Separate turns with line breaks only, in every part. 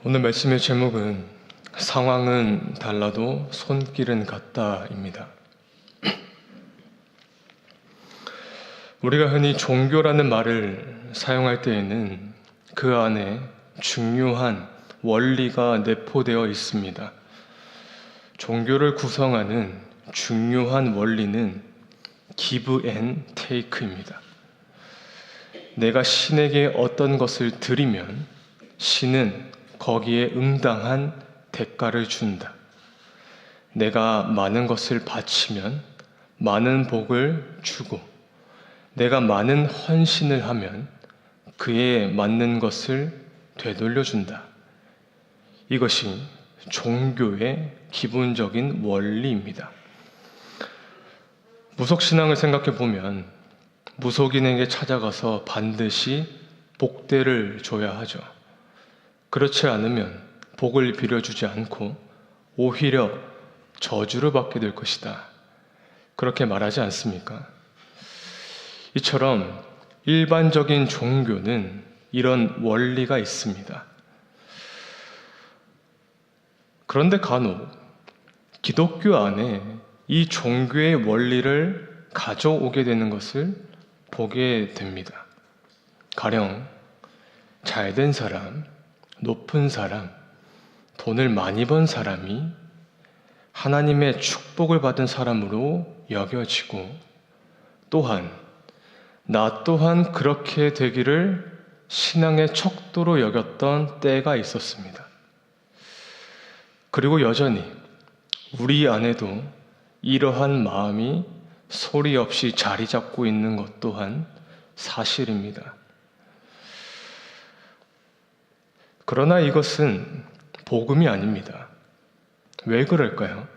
오늘 말씀의 제목은 상황은 달라도 손길은 같다입니다. 우리가 흔히 종교라는 말을 사용할 때에는 그 안에 중요한 원리가 내포되어 있습니다. 종교를 구성하는 중요한 원리는 give and take입니다. 내가 신에게 어떤 것을 드리면 신은 거기에 응당한 대가를 준다. 내가 많은 것을 바치면 많은 복을 주고, 내가 많은 헌신을 하면 그에 맞는 것을 되돌려준다. 이것이 종교의 기본적인 원리입니다. 무속신앙을 생각해 보면 무속인에게 찾아가서 반드시 복대를 줘야 하죠. 그렇지 않으면 복을 빌어주지 않고 오히려 저주를 받게 될 것이다. 그렇게 말하지 않습니까? 이처럼 일반적인 종교는 이런 원리가 있습니다. 그런데 간혹 기독교 안에 이 종교의 원리를 가져오게 되는 것을 보게 됩니다. 가령 잘된 사람, 높은 사람, 돈을 많이 번 사람이 하나님의 축복을 받은 사람으로 여겨지고, 또한 나 또한 그렇게 되기를 신앙의 척도로 여겼던 때가 있었습니다. 그리고 여전히 우리 안에도 이러한 마음이 소리 없이 자리 잡고 있는 것 또한 사실입니다. 그러나 이것은 복음이 아닙니다. 왜 그럴까요?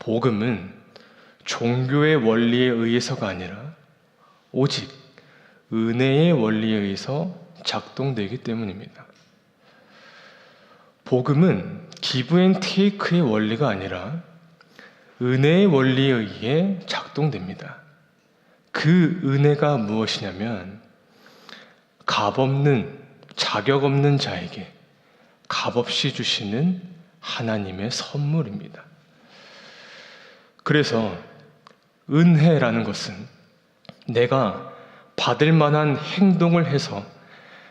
복음은 종교의 원리에 의해서가 아니라 오직 은혜의 원리에 의해서 작동되기 때문입니다. 복음은 give and take의 원리가 아니라 은혜의 원리에 의해 작동됩니다. 그 은혜가 무엇이냐면 값없는, 자격 없는 자에게 값없이 주시는 하나님의 선물입니다. 그래서 은혜라는 것은 내가 받을 만한 행동을 해서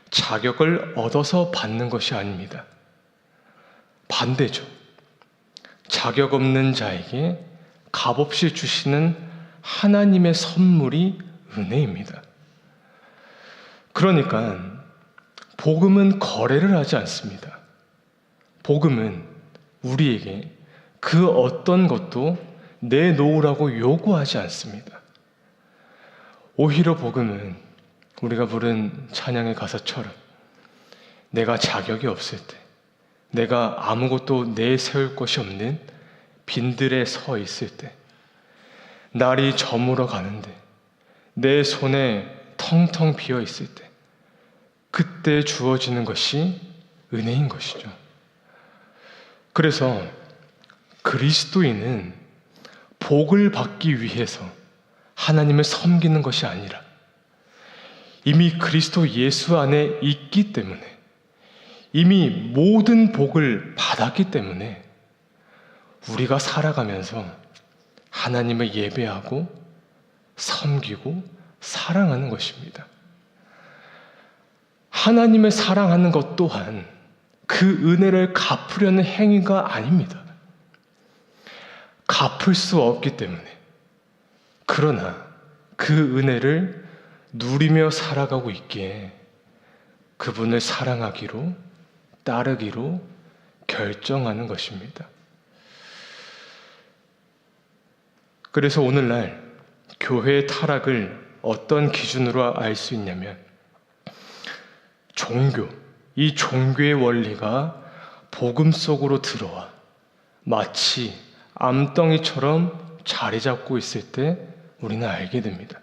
자격을 얻어서 받는 것이 아닙니다. 반대죠. 자격 없는 자에게 값없이 주시는 하나님의 선물이 은혜입니다. 그러니까 복음은 거래를 하지 않습니다. 복음은 우리에게 그 어떤 것도 내놓으라고 요구하지 않습니다. 오히려 복음은 우리가 부른 찬양의 가사처럼 내가 자격이 없을 때, 내가 아무것도 내세울 것이 없는 빈들에 서 있을 때, 날이 저물어 가는데 내 손에 텅텅 비어 있을 때, 그때 주어지는 것이 은혜인 것이죠. 그래서 그리스도인은 복을 받기 위해서 하나님을 섬기는 것이 아니라 이미 그리스도 예수 안에 있기 때문에, 이미 모든 복을 받았기 때문에 우리가 살아가면서 하나님을 예배하고 섬기고 사랑하는 것입니다. 하나님을 사랑하는 것 또한 그 은혜를 갚으려는 행위가 아닙니다. 갚을 수 없기 때문에. 그러나 그 은혜를 누리며 살아가고 있기에 그분을 사랑하기로, 따르기로 결정하는 것입니다. 그래서 오늘날 교회의 타락을 어떤 기준으로 알 수 있냐면, 이 종교의 원리가 복음 속으로 들어와 마치 암덩이처럼 자리 잡고 있을 때 우리는 알게 됩니다.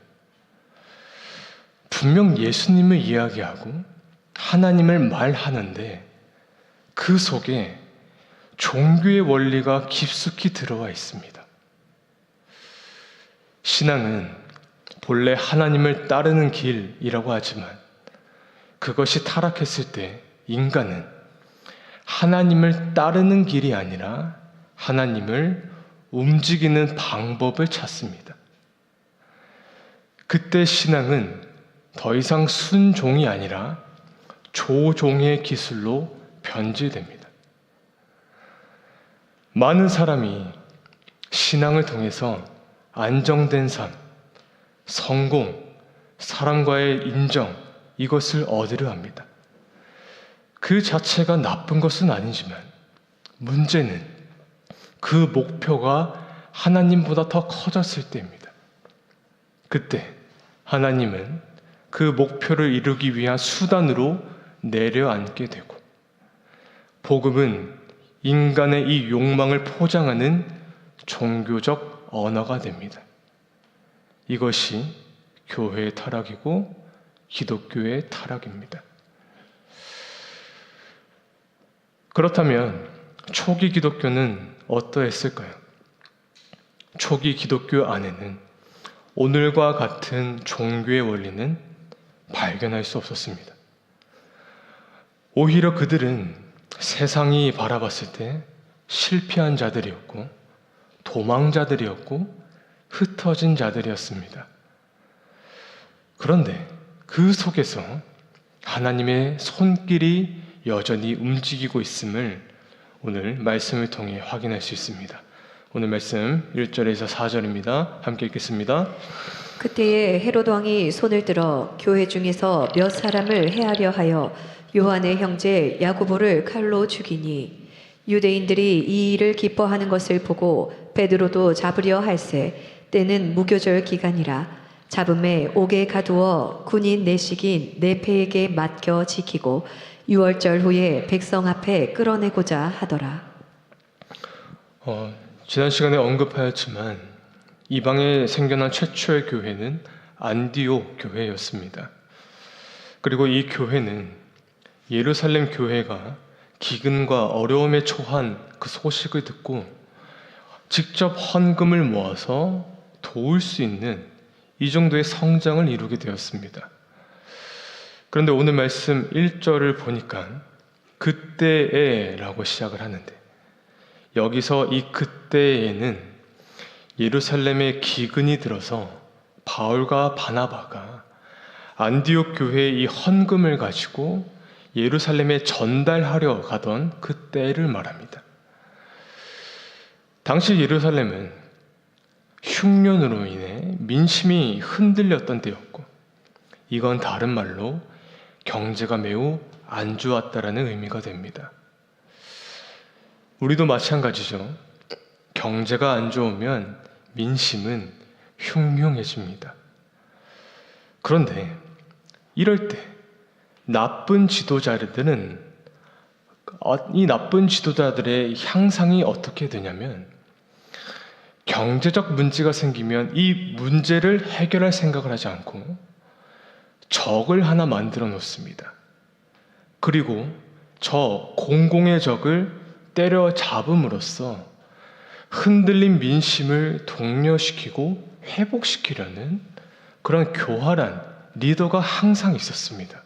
분명 예수님을 이야기하고 하나님을 말하는데 그 속에 종교의 원리가 깊숙이 들어와 있습니다. 신앙은 본래 하나님을 따르는 길이라고 하지만 그것이 타락했을 때 인간은 하나님을 따르는 길이 아니라 하나님을 움직이는 방법을 찾습니다. 그때 신앙은 더 이상 순종이 아니라 조종의 기술로 변질됩니다. 많은 사람이 신앙을 통해서 안정된 삶, 성공, 사람과의 인정, 이것을 얻으려 합니다. 그 자체가 나쁜 것은 아니지만 문제는 그 목표가 하나님보다 더 커졌을 때입니다. 그때 하나님은 그 목표를 이루기 위한 수단으로 내려앉게 되고, 복음은 인간의 이 욕망을 포장하는 종교적 언어가 됩니다. 이것이 교회의 타락이고 기독교의 타락입니다. 그렇다면 초기 기독교는 어떠했을까요? 초기 기독교 안에는 오늘과 같은 종교의 원리는 발견할 수 없었습니다. 오히려 그들은 세상이 바라봤을 때 실패한 자들이었고 도망자들이었고 흩어진 자들이었습니다. 그런데 그 속에서 하나님의 손길이 여전히 움직이고 있음을 오늘 말씀을 통해 확인할 수 있습니다. 오늘 말씀 1절에서 4절입니다. 함께 읽겠습니다.
그때에 헤롯 왕이 손을 들어 교회 중에서 몇 사람을 해하려 하여 요한의 형제 야고보를 칼로 죽이니, 유대인들이 이 일을 기뻐하는 것을 보고 베드로도 잡으려 할세. 때는 무교절 기간이라. 잡음에 옥에 가두어 군인 내식인 네페에게 맡겨 지키고 6월절 후에 백성 앞에 끌어내고자 하더라.
지난 시간에 언급하였지만 이방에 생겨난 최초의 교회는 안디옥 교회였습니다. 그리고 이 교회는 예루살렘 교회가 기근과 어려움에 처한 그 소식을 듣고 직접 헌금을 모아서 도울 수 있는 이 정도의 성장을 이루게 되었습니다. 그런데 오늘 말씀 1절을 보니까 그때에 라고 시작을 하는데, 여기서 이 그때에는 예루살렘에 기근이 들어서 바울과 바나바가 안디옥 교회의 이 헌금을 가지고 예루살렘에 전달하려 가던 그때를 말합니다. 당시 예루살렘은 흉년으로 인해 민심이 흔들렸던 때였고, 이건 다른 말로 경제가 매우 안 좋았다라는 의미가 됩니다. 우리도 마찬가지죠. 경제가 안 좋으면 민심은 흉흉해집니다. 그런데 이럴 때 나쁜 지도자들은 이 나쁜 지도자들의 향상이 어떻게 되냐면, 경제적 문제가 생기면 이 문제를 해결할 생각을 하지 않고 적을 하나 만들어 놓습니다. 그리고 저 공공의 적을 때려잡음으로써 흔들린 민심을 독려시키고 회복시키려는 그런 교활한 리더가 항상 있었습니다.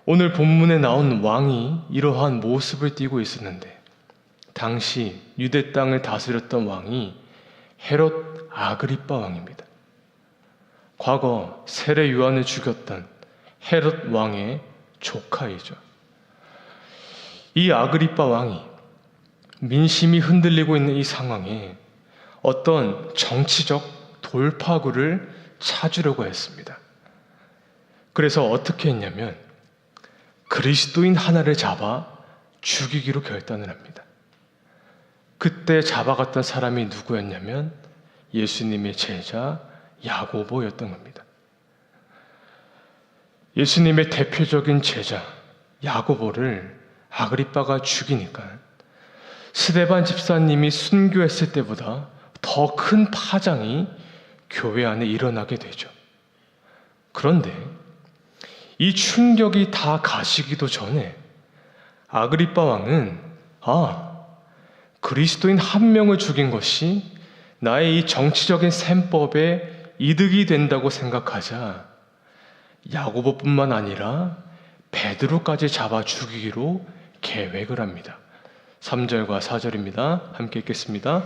오늘 본문에 나온 왕이 이러한 모습을 띠고 있었는데, 당시 유대 땅을 다스렸던 왕이 헤롯 아그리빠 왕입니다. 과거 세례 요한을 죽였던 헤롯 왕의 조카이죠. 이 아그리빠 왕이 민심이 흔들리고 있는 이 상황에 어떤 정치적 돌파구를 찾으려고 했습니다. 그래서 어떻게 했냐면 그리스도인 하나를 잡아 죽이기로 결단을 합니다. 그때 잡아갔던 사람이 누구였냐면 예수님의 제자 야고보였던 겁니다. 예수님의 대표적인 제자 야고보를 아그리빠가 죽이니까 스데반 집사님이 순교했을 때보다 더 큰 파장이 교회 안에 일어나게 되죠. 그런데 이 충격이 다 가시기도 전에 아그리빠 왕은 그리스도인 한 명을 죽인 것이 나의 이 정치적인 셈법에 이득이 된다고 생각하자 야고보뿐만 아니라 베드로까지 잡아 죽이기로 계획을 합니다. 3절과 4절입니다. 함께 읽겠습니다.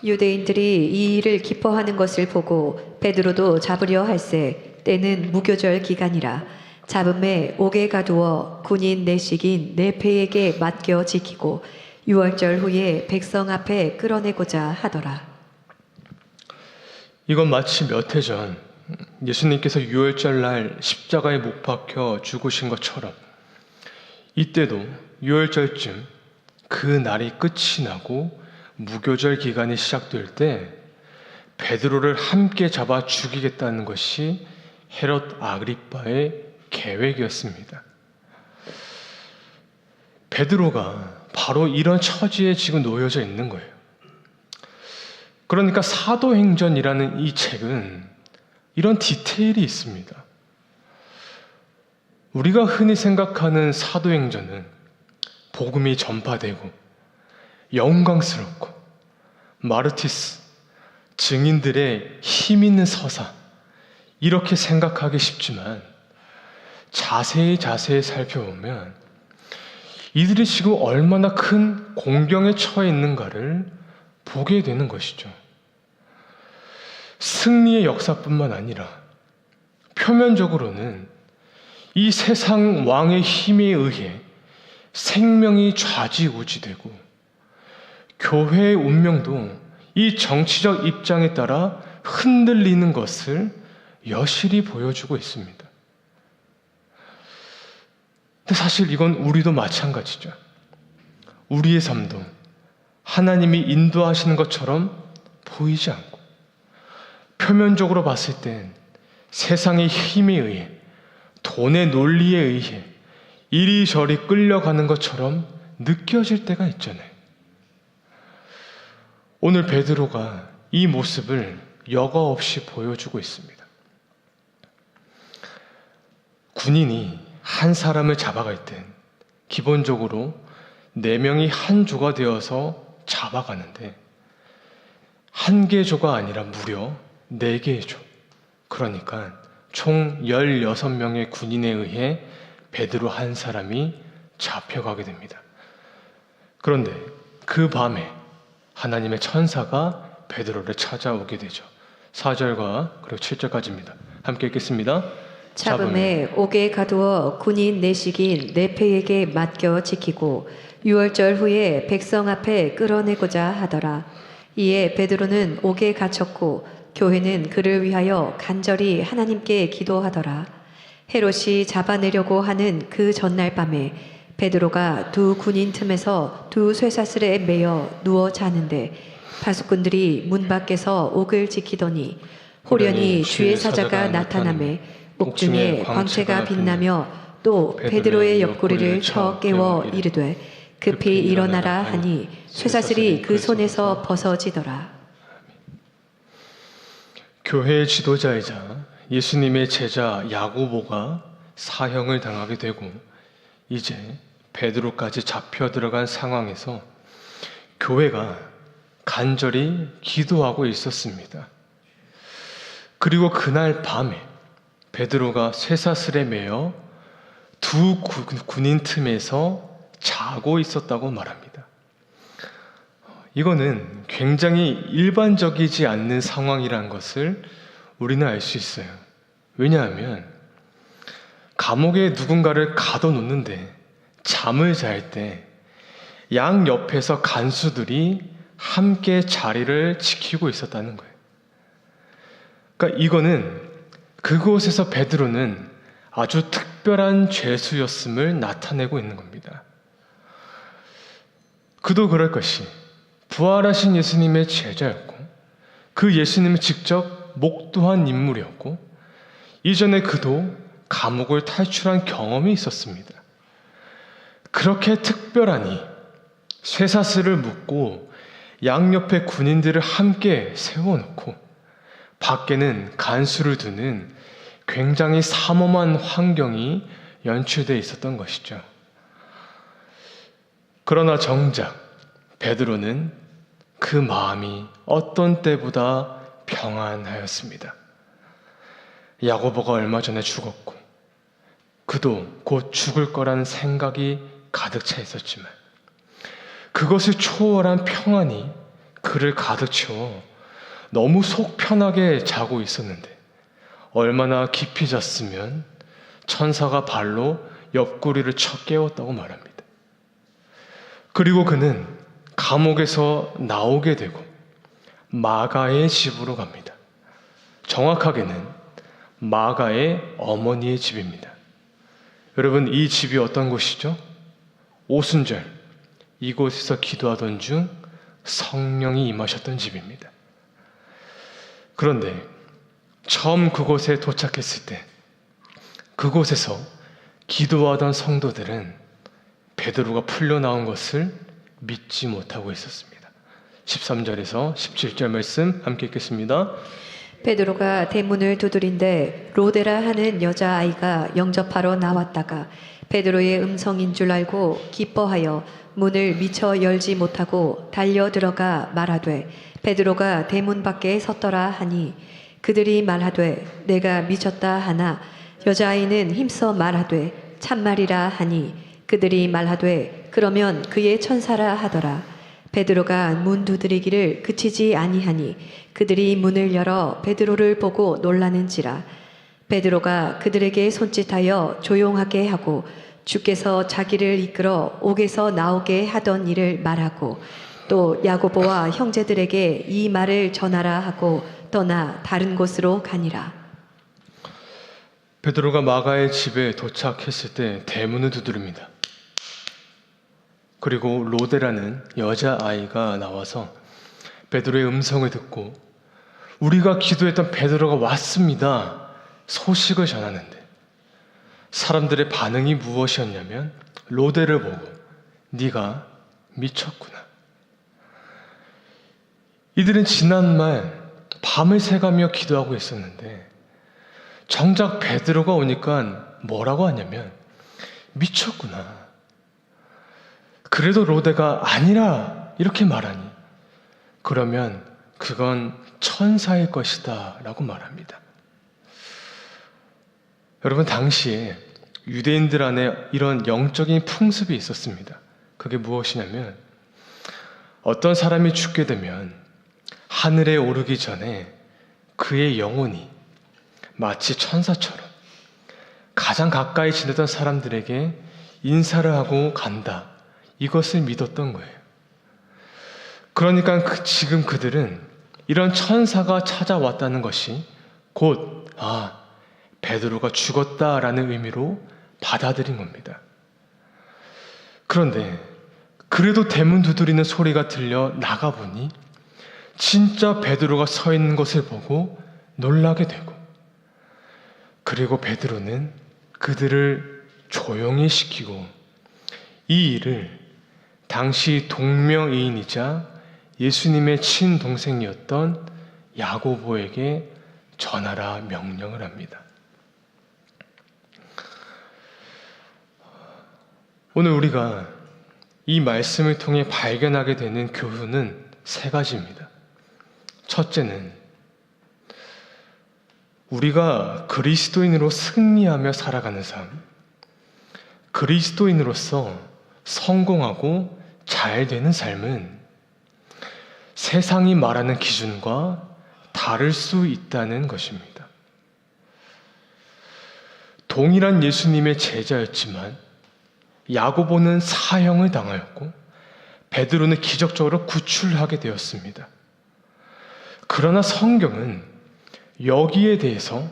유대인들이 이 일을 기뻐하는 것을 보고 베드로도 잡으려 할세 때는 무교절 기간이라 잡음에 옥에 가두어 군인 내식인 네페에게 맡겨 지키고 유월절 후에 백성 앞에 끌어내고자 하더라.
이건 마치 몇 해 전 예수님께서 유월절 날 십자가에 못 박혀 죽으신 것처럼 이때도 유월절쯤 그 날이 끝이 나고 무교절 기간이 시작될 때 베드로를 함께 잡아 죽이겠다는 것이 헤롯 아그리빠의 계획이었습니다. 베드로가 바로 이런 처지에 지금 놓여져 있는 거예요. 그러니까 사도행전이라는 이 책은 이런 디테일이 있습니다. 우리가 흔히 생각하는 사도행전은 복음이 전파되고 영광스럽고 마르티스, 증인들의 힘 있는 서사 이렇게 생각하기 쉽지만 자세히 살펴보면 이들이 지금 얼마나 큰 공경에 처해 있는가를 보게 되는 것이죠. 승리의 역사뿐만 아니라 표면적으로는 이 세상 왕의 힘에 의해 생명이 좌지우지되고 교회의 운명도 이 정치적 입장에 따라 흔들리는 것을 여실히 보여주고 있습니다. 근데 사실 이건 우리도 마찬가지죠. 우리의 삶도 하나님이 인도하시는 것처럼 보이지 않고 표면적으로 봤을 땐 세상의 힘에 의해 돈의 논리에 의해 이리저리 끌려가는 것처럼 느껴질 때가 있잖아요. 오늘 베드로가 이 모습을 여과 없이 보여주고 있습니다. 군인이 한 사람을 잡아갈 땐 기본적으로 4명이 한 조가 되어서 잡아가는데 한 개의 조가 아니라 무려 4개의 조. 그러니까 총 16명의 군인에 의해 베드로 한 사람이 잡혀가게 됩니다. 그런데 그 밤에 하나님의 천사가 베드로를 찾아오게 되죠. 4절과 그리고 7절까지입니다. 함께 읽겠습니다.
잡음에 옥에 가두어 군인 내식인 네페에게 맡겨 지키고 유월절 후에 백성 앞에 끌어내고자 하더라. 이에 베드로는 옥에 갇혔고 교회는 그를 위하여 간절히 하나님께 기도하더라. 헤롯이 잡아내려고 하는 그 전날 밤에 베드로가 두 군인 틈에서 두 쇠사슬에 매여 누워 자는데 파수꾼들이 문 밖에서 옥을 지키더니 호련히 주의 사자가 나타나매 옥중에 광채가 빛나며 또 베드로의 옆구리를 쳐 깨워 이르되 급히 일어나라 하니 쇠사슬이 그 손에서 벗어지더라.
교회의 지도자이자 예수님의 제자 야고보가 사형을 당하게 되고 이제 베드로까지 잡혀 들어간 상황에서 교회가 간절히 기도하고 있었습니다. 그리고 그날 밤에 베드로가 쇠사슬에 매여 두 군인 틈에서 자고 있었다고 말합니다. 이거는 굉장히 일반적이지 않는 상황이라는 것을 우리는 알 수 있어요. 왜냐하면 감옥에 누군가를 가둬놓는데 잠을 잘 때 양 옆에서 간수들이 함께 자리를 지키고 있었다는 거예요. 그러니까 이거는 그곳에서 베드로는 아주 특별한 죄수였음을 나타내고 있는 겁니다. 그도 그럴 것이 부활하신 예수님의 제자였고 그 예수님을 직접 목도한 인물이었고 이전에 그도 감옥을 탈출한 경험이 있었습니다. 그렇게 특별하니 쇠사슬을 묶고 양옆에 군인들을 함께 세워놓고 밖에는 간수를 두는 굉장히 삼엄한 환경이 연출되어 있었던 것이죠. 그러나 정작 베드로는 그 마음이 어떤 때보다 평안하였습니다. 야고보가 얼마 전에 죽었고 그도 곧 죽을 거라는 생각이 가득 차 있었지만 그것을 초월한 평안이 그를 가득 채워 너무 속 편하게 자고 있었는데 얼마나 깊이 잤으면 천사가 발로 옆구리를 쳐 깨웠다고 말합니다. 그리고 그는 감옥에서 나오게 되고 마가의 집으로 갑니다. 정확하게는 마가의 어머니의 집입니다. 여러분, 이 집이 어떤 곳이죠? 오순절 이곳에서 기도하던 중 성령이 임하셨던 집입니다. 그런데 처음 그곳에 도착했을 때 그곳에서 기도하던 성도들은 베드로가 풀려나온 것을 믿지 못하고 있었습니다. 13절에서 17절 말씀 함께 읽겠습니다.
베드로가 대문을 두드린데 로데라 하는 여자아이가 영접하러 나왔다가 베드로의 음성인 줄 알고 기뻐하여 문을 미처 열지 못하고 달려 들어가 말하되 베드로가 대문 밖에 섰더라 하니 그들이 말하되 내가 미쳤다 하나 여자아이는 힘써 말하되 참말이라 하니 그들이 말하되 그러면 그의 천사라 하더라. 베드로가 문 두드리기를 그치지 아니하니 그들이 문을 열어 베드로를 보고 놀라는지라. 베드로가 그들에게 손짓하여 조용하게 하고 주께서 자기를 이끌어 옥에서 나오게 하던 일을 말하고 또 야고보와 형제들에게 이 말을 전하라 하고 떠나 다른 곳으로 가니라.
베드로가 마가의 집에 도착했을 때 대문을 두드립니다. 그리고 로데라는 여자아이가 나와서 베드로의 음성을 듣고 우리가 기도했던 베드로가 왔습니다 소식을 전하는데 사람들의 반응이 무엇이었냐면 로데를 보고 네가 미쳤구나. 이들은 지난날 밤을 새가며 기도하고 있었는데 정작 베드로가 오니까 뭐라고 하냐면 미쳤구나. 그래도 로데가 아니라 이렇게 말하니 그러면 그건 천사일 것이다 라고 말합니다. 여러분, 당시에 유대인들 안에 이런 영적인 풍습이 있었습니다. 그게 무엇이냐면 어떤 사람이 죽게 되면 하늘에 오르기 전에 그의 영혼이 마치 천사처럼 가장 가까이 지내던 사람들에게 인사를 하고 간다. 이것을 믿었던 거예요. 그러니까 지금 그들은 이런 천사가 찾아왔다는 것이 곧 베드로가 죽었다라는 의미로 받아들인 겁니다. 그런데 그래도 대문 두드리는 소리가 들려 나가보니 진짜 베드로가 서 있는 것을 보고 놀라게 되고 그리고 베드로는 그들을 조용히 시키고 이 일을 당시 동명이인이자 예수님의 친동생이었던 야고보에게 전하라 명령을 합니다. 오늘 우리가 이 말씀을 통해 발견하게 되는 교훈은 세 가지입니다. 첫째는 우리가 그리스도인으로 승리하며 살아가는 삶, 그리스도인으로서 성공하고 잘 되는 삶은 세상이 말하는 기준과 다를 수 있다는 것입니다. 동일한 예수님의 제자였지만 야고보는 사형을 당하였고 베드로는 기적적으로 구출하게 되었습니다. 그러나 성경은 여기에 대해서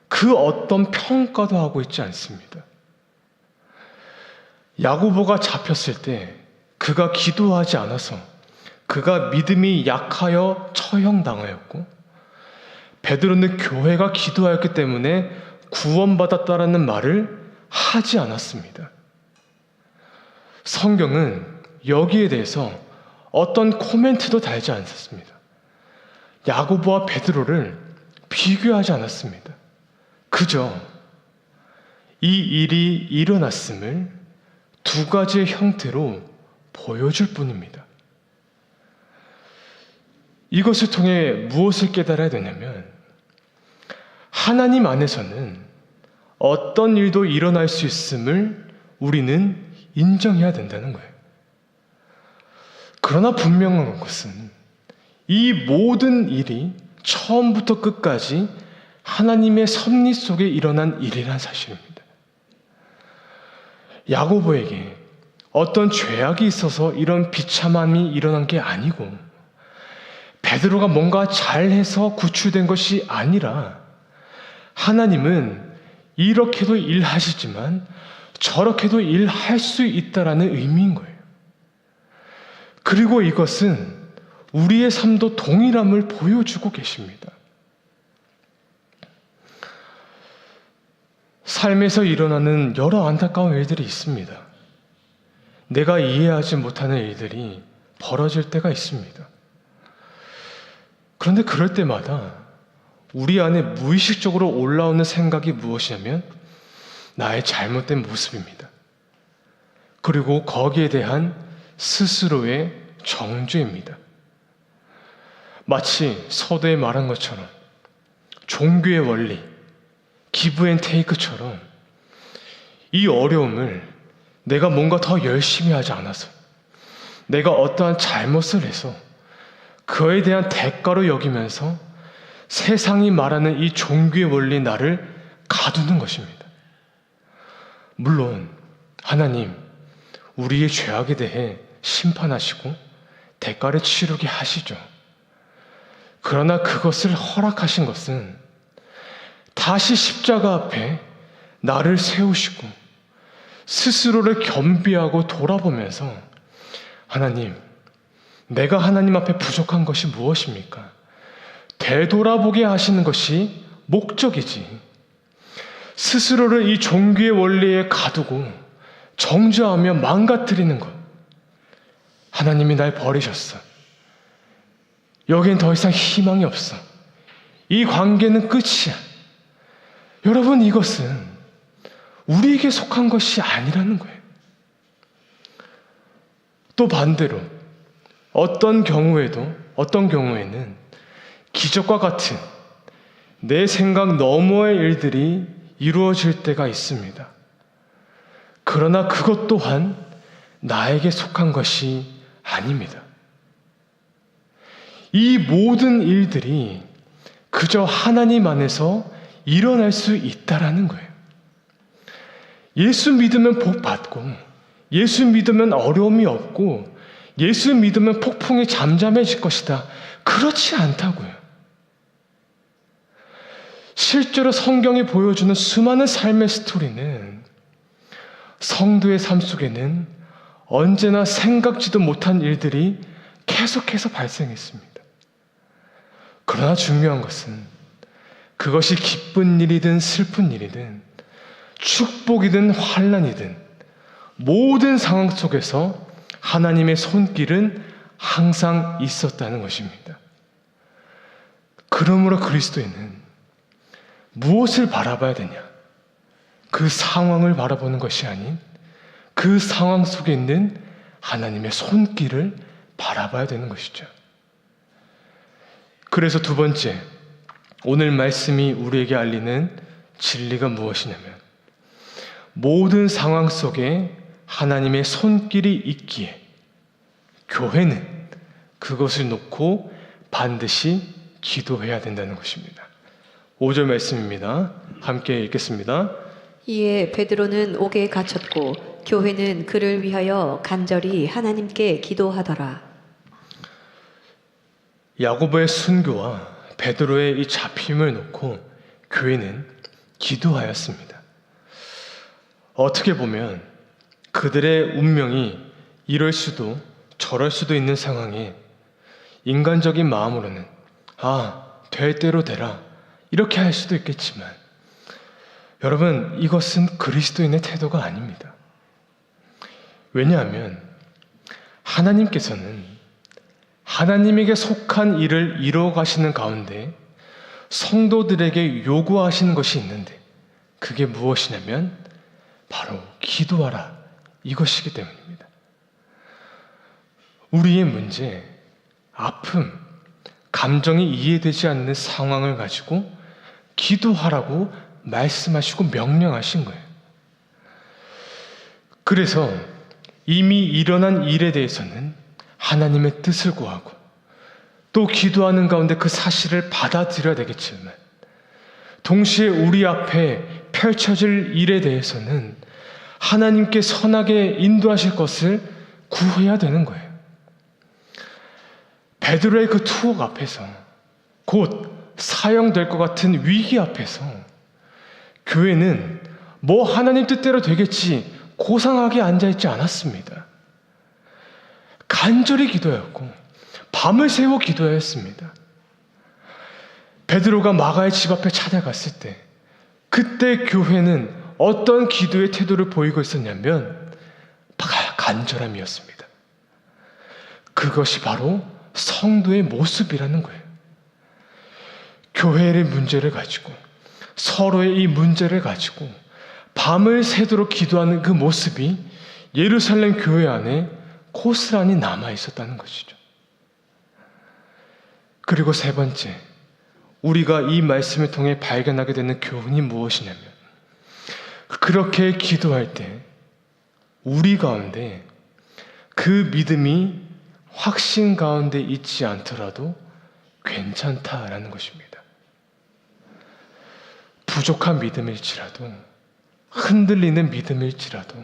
그 어떤 평가도 하고 있지 않습니다. 야고보가 잡혔을 때 그가 기도하지 않아서 그가 믿음이 약하여 처형당하였고 베드로는 교회가 기도하였기 때문에 구원받았다라는 말을 하지 않았습니다. 성경은 여기에 대해서 어떤 코멘트도 달지 않았습니다. 야고보와 베드로를 비교하지 않았습니다. 그저 이 일이 일어났음을 두 가지의 형태로 보여줄 뿐입니다. 이것을 통해 무엇을 깨달아야 되냐면 하나님 안에서는 어떤 일도 일어날 수 있음을 우리는 인정해야 된다는 거예요. 그러나 분명한 것은 이 모든 일이 처음부터 끝까지 하나님의 섭리 속에 일어난 일이란 사실입니다. 야고보에게 어떤 죄악이 있어서 이런 비참함이 일어난 게 아니고 베드로가 뭔가 잘해서 구출된 것이 아니라 하나님은 이렇게도 일하시지만 저렇게도 일할 수 있다라는 의미인 거예요. 그리고 이것은 우리의 삶도 동일함을 보여주고 계십니다. 삶에서 일어나는 여러 안타까운 일들이 있습니다. 내가 이해하지 못하는 일들이 벌어질 때가 있습니다. 그런데 그럴 때마다 우리 안에 무의식적으로 올라오는 생각이 무엇이냐면 나의 잘못된 모습입니다. 그리고 거기에 대한 스스로의 정죄입니다. 마치 서두에 말한 것처럼 종교의 원리, 기브 앤 테이크처럼 이 어려움을 내가 뭔가 더 열심히 하지 않아서 내가 어떠한 잘못을 해서 그에 대한 대가로 여기면서 세상이 말하는 이 종교의 원리 나를 가두는 것입니다. 물론 하나님 우리의 죄악에 대해 심판하시고 대가를 치르게 하시죠. 그러나 그것을 허락하신 것은 다시 십자가 앞에 나를 세우시고 스스로를 겸비하고 돌아보면서 하나님, 내가 하나님 앞에 부족한 것이 무엇입니까? 되돌아보게 하시는 것이 목적이지. 스스로를 이 종교의 원리에 가두고 정죄하며 망가뜨리는 것. 하나님이 날 버리셨어. 여긴 더 이상 희망이 없어. 이 관계는 끝이야. 여러분, 이것은 우리에게 속한 것이 아니라는 거예요. 또 반대로 어떤 경우에는 기적과 같은 내 생각 너머의 일들이 이루어질 때가 있습니다. 그러나 그것 또한 나에게 속한 것이 아닙니다. 이 모든 일들이 그저 하나님 안에서 일어날 수 있다라는 거예요. 예수 믿으면 복 받고, 예수 믿으면 어려움이 없고, 예수 믿으면 폭풍이 잠잠해질 것이다. 그렇지 않다고요. 실제로 성경이 보여주는 수많은 삶의 스토리는 성도의 삶 속에는 언제나 생각지도 못한 일들이 계속해서 발생했습니다. 그러나 중요한 것은 그것이 기쁜 일이든 슬픈 일이든 축복이든 환난이든 모든 상황 속에서 하나님의 손길은 항상 있었다는 것입니다. 그러므로 그리스도인은 무엇을 바라봐야 되냐? 그 상황을 바라보는 것이 아닌 그 상황 속에 있는 하나님의 손길을 바라봐야 되는 것이죠. 그래서 두 번째, 오늘 말씀이 우리에게 알리는 진리가 무엇이냐면 모든 상황 속에 하나님의 손길이 있기에 교회는 그것을 놓고 반드시 기도해야 된다는 것입니다. 5절 말씀입니다. 함께 읽겠습니다.
이에 베드로는 옥에 갇혔고 교회는 그를 위하여 간절히 하나님께 기도하더라.
야고보의 순교와 베드로의 이 잡힘을 놓고 교회는 기도하였습니다. 어떻게 보면 그들의 운명이 이럴 수도 저럴 수도 있는 상황에 인간적인 마음으로는 될 대로 되라 이렇게 할 수도 있겠지만 여러분, 이것은 그리스도인의 태도가 아닙니다. 왜냐하면 하나님께서는 하나님에게 속한 일을 이루어 가시는 가운데 성도들에게 요구하시는 것이 있는데 그게 무엇이냐면 바로 기도하라 이것이기 때문입니다. 우리의 문제, 아픔, 감정이 이해되지 않는 상황을 가지고 기도하라고 말씀하시고 명령하신 거예요. 그래서 이미 일어난 일에 대해서는 하나님의 뜻을 구하고 또 기도하는 가운데 그 사실을 받아들여야 되겠지만 동시에 우리 앞에 펼쳐질 일에 대해서는 하나님께 선하게 인도하실 것을 구해야 되는 거예요. 베드로의 그 투옥 앞에서, 곧 사형될 것 같은 위기 앞에서 교회는 뭐 하나님 뜻대로 되겠지 고상하게 앉아있지 않았습니다. 간절히 기도했고 밤을 새워 기도했습니다. 베드로가 마가의 집 앞에 찾아갔을 때 그때 교회는 어떤 기도의 태도를 보이고 있었냐면 간절함이었습니다. 그것이 바로 성도의 모습이라는 거예요. 교회의 문제를 가지고 서로의 이 문제를 가지고 밤을 새도록 기도하는 그 모습이 예루살렘 교회 안에 고스란히 남아 있었다는 것이죠. 그리고 세 번째, 우리가 이 말씀을 통해 발견하게 되는 교훈이 무엇이냐면 그렇게 기도할 때 우리 가운데 그 믿음이 확신 가운데 있지 않더라도 괜찮다라는 것입니다. 부족한 믿음일지라도 흔들리는 믿음일지라도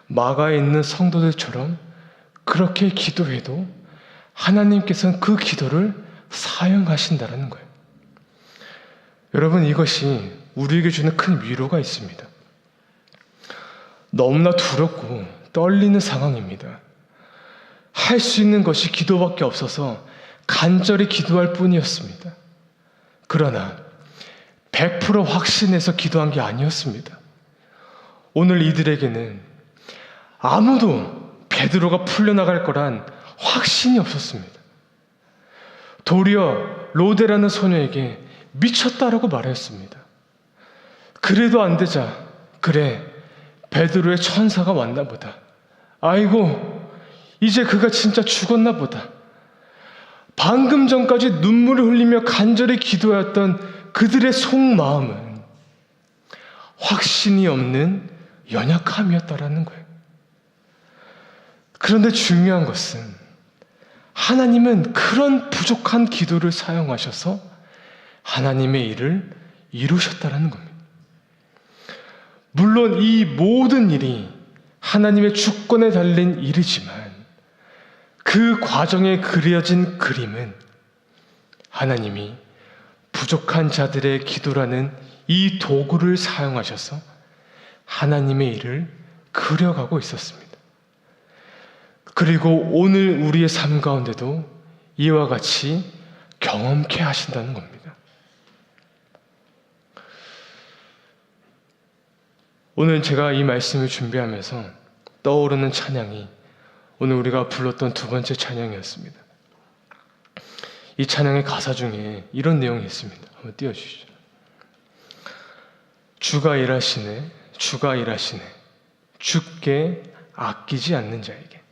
마가에 있는 성도들처럼 그렇게 기도해도 하나님께서는 그 기도를 사용하신다는 거예요. 여러분, 이것이 우리에게 주는 큰 위로가 있습니다. 너무나 두렵고 떨리는 상황입니다. 할 수 있는 것이 기도밖에 없어서 간절히 기도할 뿐이었습니다. 그러나 100% 확신해서 기도한 게 아니었습니다. 오늘 이들에게는 아무도 베드로가 풀려나갈 거란 확신이 없었습니다. 도리어 로데라는 소녀에게 미쳤다라고 말했습니다. 그래도 안 되자, 그래, 베드로의 천사가 왔나 보다. 아이고, 이제 그가 진짜 죽었나 보다. 방금 전까지 눈물을 흘리며 간절히 기도했던 그들의 속마음은 확신이 없는 연약함이었다라는 거예요. 그런데 중요한 것은 하나님은 그런 부족한 기도를 사용하셔서 하나님의 일을 이루셨다라는 겁니다. 물론 이 모든 일이 하나님의 주권에 달린 일이지만 그 과정에 그려진 그림은 하나님이 부족한 자들의 기도라는 이 도구를 사용하셔서 하나님의 일을 그려가고 있었습니다. 그리고 오늘 우리의 삶 가운데도 이와 같이 경험케 하신다는 겁니다. 오늘 제가 이 말씀을 준비하면서 떠오르는 찬양이 오늘 우리가 불렀던 두 번째 찬양이었습니다. 이 찬양의 가사 중에 이런 내용이 있습니다. 한번 띄워주시죠. 주가 일하시네, 주가 일하시네, 주께 아끼지 않는 자에게.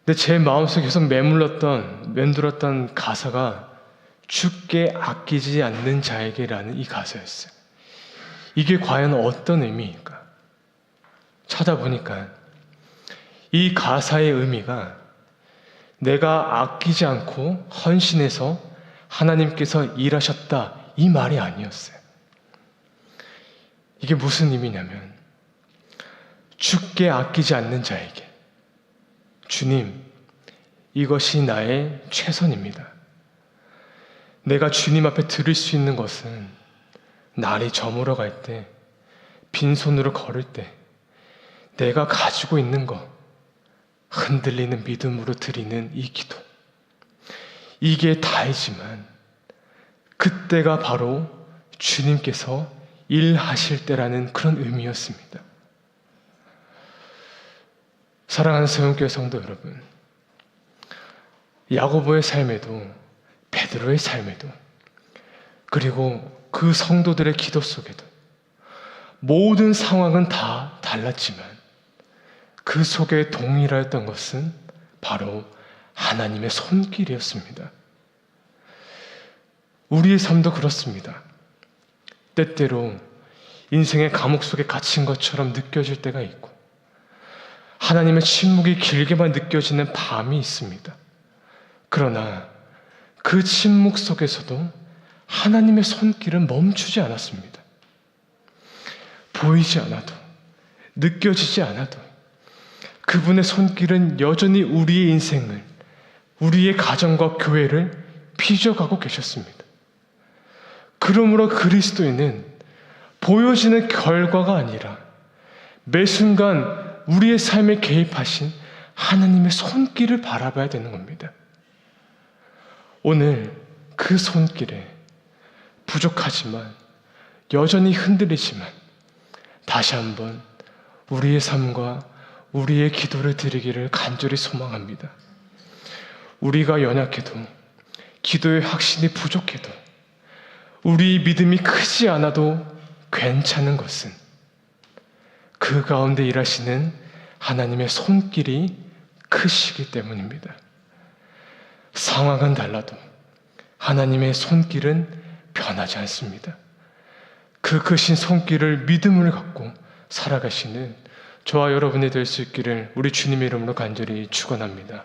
근데 제 마음속에 계속 맴돌았던 가사가 주께 아끼지 않는 자에게라는 이 가사였어요. 이게 과연 어떤 의미일까? 찾아보니까 이 가사의 의미가 내가 아끼지 않고 헌신해서 하나님께서 일하셨다, 이 말이 아니었어요. 이게 무슨 의미냐면 주께 아끼지 않는 자에게, 주님, 이것이 나의 최선입니다. 내가 주님 앞에 드릴 수 있는 것은 날이 저물어 갈 때, 빈손으로 걸을 때 내가 가지고 있는 것, 흔들리는 믿음으로 드리는 이 기도, 이게 다이지만 그때가 바로 주님께서 일하실 때라는 그런 의미였습니다. 사랑하는 세운교회 성도 여러분, 야고보의 삶에도 베드로의 삶에도 그리고 그 성도들의 기도 속에도 모든 상황은 다 달랐지만 그 속에 동일하였던 것은 바로 하나님의 손길이었습니다. 우리의 삶도 그렇습니다. 때때로 인생의 감옥 속에 갇힌 것처럼 느껴질 때가 있고 하나님의 침묵이 길게만 느껴지는 밤이 있습니다. 그러나 그 침묵 속에서도 하나님의 손길은 멈추지 않았습니다. 보이지 않아도, 느껴지지 않아도 그분의 손길은 여전히 우리의 인생을, 우리의 가정과 교회를 빚어가고 계셨습니다. 그러므로 그리스도인은 보여지는 결과가 아니라 매 순간 우리의 삶에 개입하신 하나님의 손길을 바라봐야 되는 겁니다. 오늘 그 손길에 부족하지만, 여전히 흔들리지만 다시 한번 우리의 삶과 우리의 기도를 드리기를 간절히 소망합니다. 우리가 연약해도, 기도의 확신이 부족해도, 우리 믿음이 크지 않아도 괜찮은 것은 그 가운데 일하시는 하나님의 손길이 크시기 때문입니다. 상황은 달라도 하나님의 손길은 변하지 않습니다. 그 크신 손길을 믿음을 갖고 살아가시는 저와 여러분이 될 수 있기를 우리 주님의 이름으로 간절히 축원합니다.